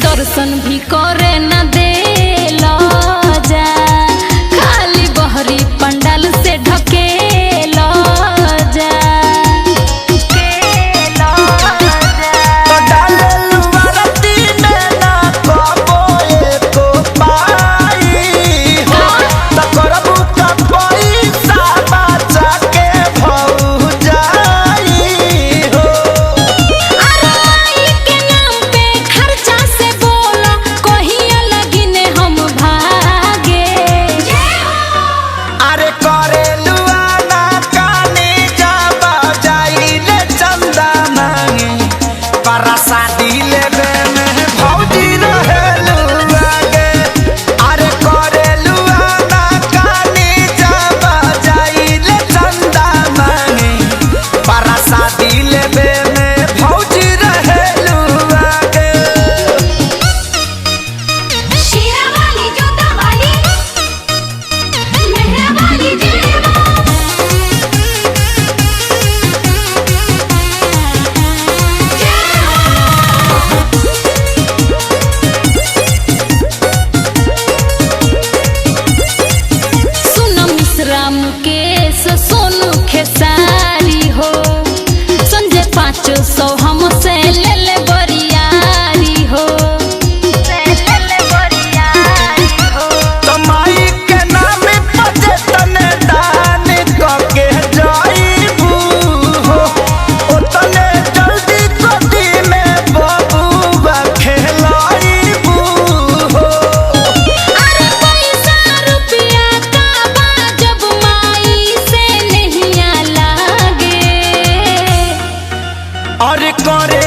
दर्शन भी करे न देला जा, खाली बहरी पंडाल से ढकेला जा। मुकेश सोनू खेसारी हो, संजय 500 हमसे ले ले बरियारी हो। तमाई के नाम पजे तने दान करके जाईबू हो, ओतने जल्दी कदी में बबुआ खेलाईबू हो। अरे पैसा रुपया का जब माई से नहीं लागे और करे